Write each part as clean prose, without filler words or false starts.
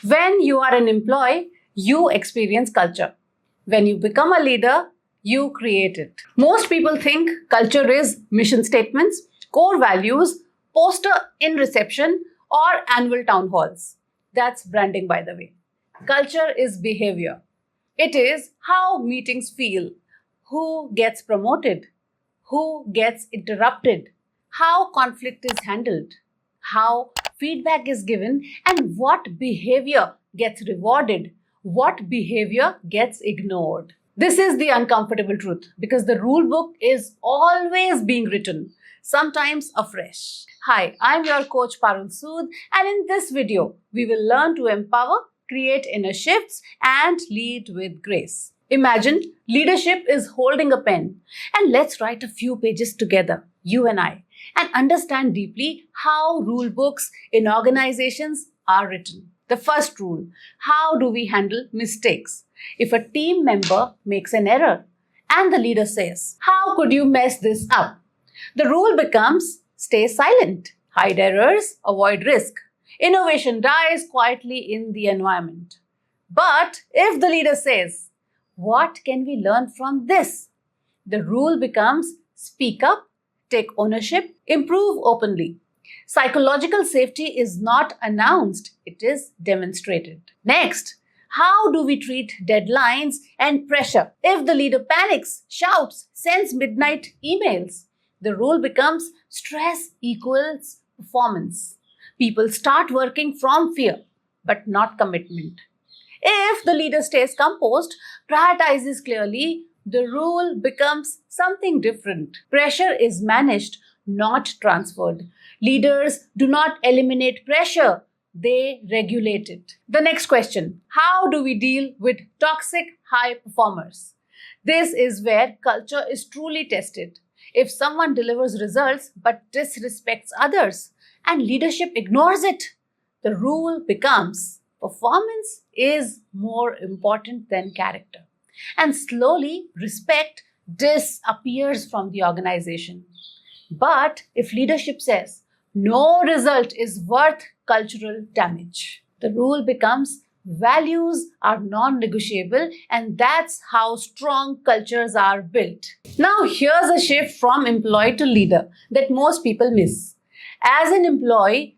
When you are an employee, you experience culture. When you become a leader, you create it. Most people think culture is mission statements, core values, poster in reception, or annual town halls. That's branding, by the way. Culture is behavior. It is how meetings feel, who gets promoted, who gets interrupted, how conflict is handled, how feedback is given, and what behavior gets rewarded, what behavior gets ignored. This is the uncomfortable truth because the rule book is always being written, sometimes afresh. Hi, I'm your coach Parul Sood, and in this video, we will learn to empower, create inner shifts, and lead with grace. Imagine leadership is holding a pen, and let's write a few pages together, you and I, and understand deeply how rule books in organizations are written. The first rule: how do we handle mistakes? If a team member makes an error and the leader says, "How could you mess this up?" the rule becomes stay silent, hide errors, avoid risk. Innovation dies quietly in the environment. But if the leader says, "What can we learn from this?" the rule becomes speak up, take ownership, improve openly. Psychological safety is not announced, it is demonstrated. Next, how do we treat deadlines and pressure? If the leader panics, shouts, sends midnight emails, the rule becomes stress equals performance. People start working from fear, but not commitment. If the leader stays composed, prioritizes clearly, the rule becomes something different. Pressure is managed, not transferred. Leaders do not eliminate pressure, they regulate it. The next question: how do we deal with toxic high performers? This is where culture is truly tested. If someone delivers results but disrespects others and leadership ignores it, the rule becomes performance is more important than character. And slowly, respect disappears from the organization. But if leadership says no result is worth cultural damage, the rule becomes values are non-negotiable, and that's how strong cultures are built. Now, here's a shift from employee to leader that most people miss. As an employee,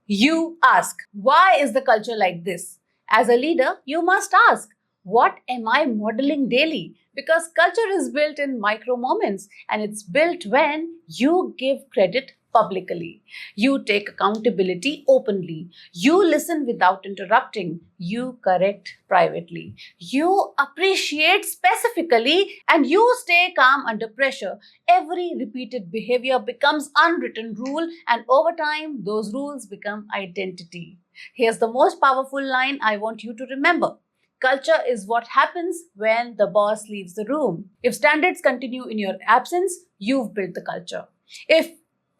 you ask, why is the culture like this? As a leader, you must ask, what am I modeling daily? Because culture is built in micro moments, and it's built when you give credit publicly. You take accountability openly. You listen without interrupting. You correct privately. You appreciate specifically, and you stay calm under pressure. Every repeated behavior becomes unwritten rule, and over time, those rules become identity. Here's the most powerful line I want you to remember. Culture is what happens when the boss leaves the room. If standards continue in your absence, you've built the culture. If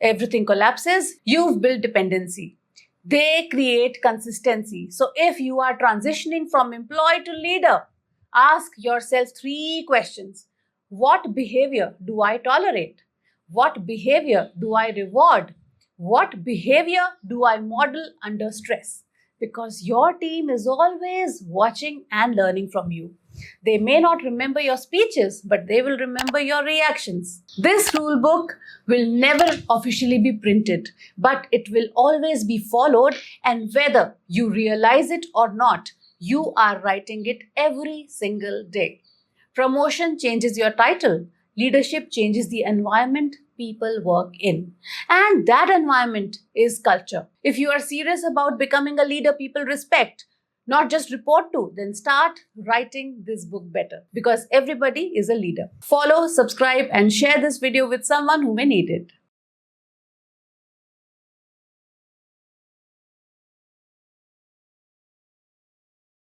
everything collapses, you've built dependency. They create consistency. So if you are transitioning from employee to leader, ask yourself 3 questions. What behavior do I tolerate? What behavior do I reward? What behavior do I model under stress? Because your team is always watching and learning from you. They may not remember your speeches, but they will remember your reactions. This rule book will never officially be printed, but it will always be followed, and whether you realize it or not, you are writing it every single day. Promotion changes your title. Leadership changes the environment people work in. And that environment is culture. If you are serious about becoming a leader people respect, not just report to, then start writing this book better, because everybody is a leader. Follow, subscribe, and share this video with someone who may need it.